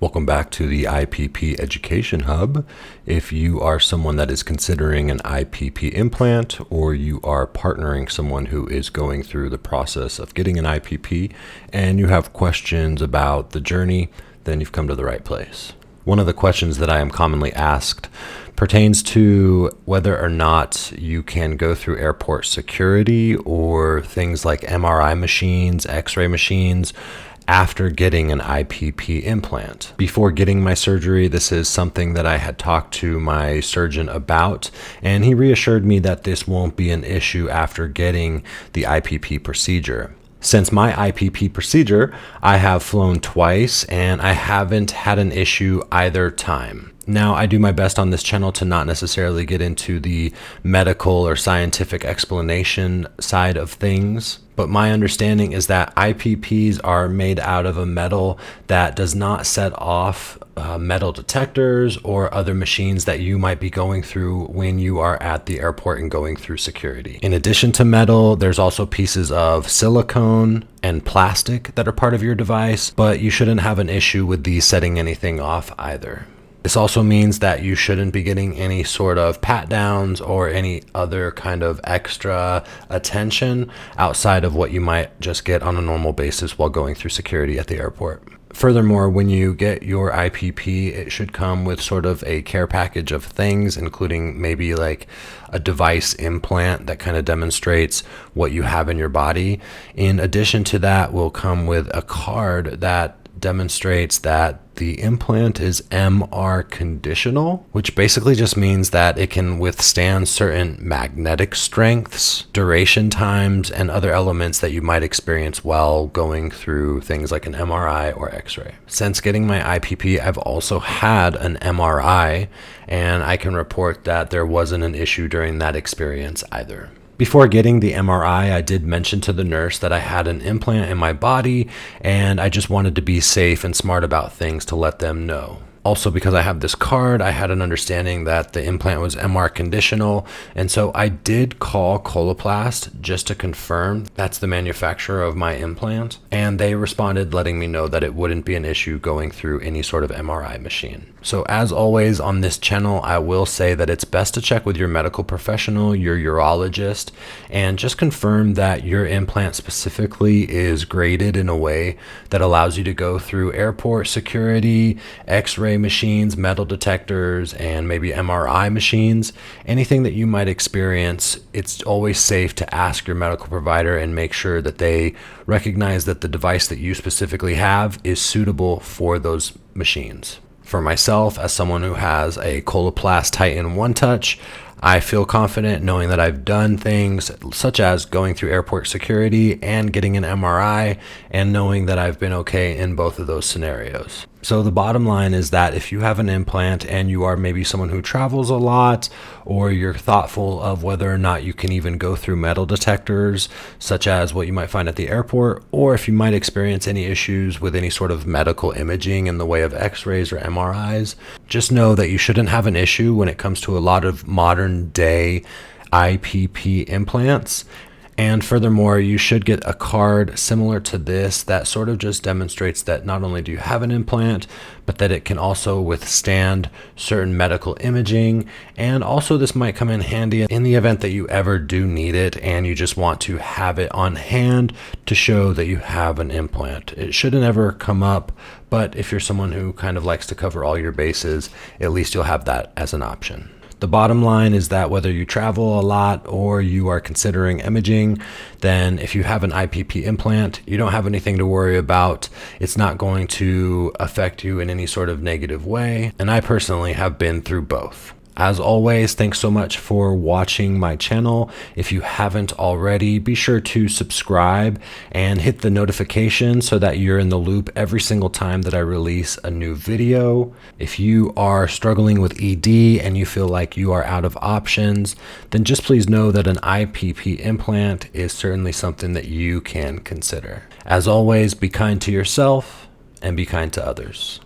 Welcome back to the IPP Education Hub. If you are someone that is considering an IPP implant, or you are partnering someone who is going through the process of getting an IPP and you have questions about the journey, then you've come to the right place. One of the questions that I am commonly asked pertains to whether or not you can go through airport security or things like MRI machines, X-ray machines, after getting an IPP implant. Before getting my surgery, this is something that I had talked to my surgeon about, and he reassured me that this won't be an issue after getting the IPP procedure. Since my IPP procedure, I have flown twice and I haven't had an issue either time. Now, I do my best on this channel to not necessarily get into the medical or scientific explanation side of things, but my understanding is that IPPs are made out of a metal that does not set off metal detectors or other machines that you might be going through when you are at the airport and going through security. In addition to metal, there's also pieces of silicone and plastic that are part of your device, but you shouldn't have an issue with these setting anything off either. This also means that you shouldn't be getting any sort of pat downs or any other kind of extra attention outside of what you might just get on a normal basis while going through security at the airport. Furthermore, when you get your IPP, it should come with sort of a care package of things, including maybe like a device implant that kind of demonstrates what you have in your body. In addition to that, will come with a card that demonstrates that the implant is MR conditional, which basically just means that it can withstand certain magnetic strengths, duration times, and other elements that you might experience while going through things like an MRI or X-ray. Since getting my IPP, I've also had an MRI, and I can report that there wasn't an issue during that experience either. Before getting the MRI, I did mention to the nurse that I had an implant in my body, and I just wanted to be safe and smart about things to let them know. Also, because I have this card, I had an understanding that the implant was MR conditional, and so I did call Coloplast just to confirm that's the manufacturer of my implant, and they responded letting me know that it wouldn't be an issue going through any sort of MRI machine. So as always on this channel, I will say that it's best to check with your medical professional, your urologist, and just confirm that your implant specifically is graded in a way that allows you to go through airport security, X-ray machines, metal detectors, and maybe MRI machines. Anything that you might experience, it's always safe to ask your medical provider and make sure that they recognize that the device that you specifically have is suitable for those machines. For myself, as someone who has a Coloplast Titan One Touch, I feel confident knowing that I've done things such as going through airport security and getting an MRI, and knowing that I've been okay in both of those scenarios. So the bottom line is that if you have an implant and you are maybe someone who travels a lot, or you're thoughtful of whether or not you can even go through metal detectors, such as what you might find at the airport, or if you might experience any issues with any sort of medical imaging in the way of X-rays or MRIs, just know that you shouldn't have an issue when it comes to a lot of modern day IPP implants. And furthermore, you should get a card similar to this that sort of just demonstrates that not only do you have an implant, but that it can also withstand certain medical imaging. And also this might come in handy in the event that you ever do need it and you just want to have it on hand to show that you have an implant. It shouldn't ever come up, but if you're someone who kind of likes to cover all your bases, at least you'll have that as an option. The bottom line is that whether you travel a lot or you are considering imaging, then if you have an IPP implant, you don't have anything to worry about. It's not going to affect you in any sort of negative way. And I personally have been through both. As always, thanks so much for watching my channel. If you haven't already, be sure to subscribe and hit the notification so that you're in the loop every single time that I release a new video. If you are struggling with ED and you feel like you are out of options, then just please know that an IPP implant is certainly something that you can consider. As always, be kind to yourself and be kind to others.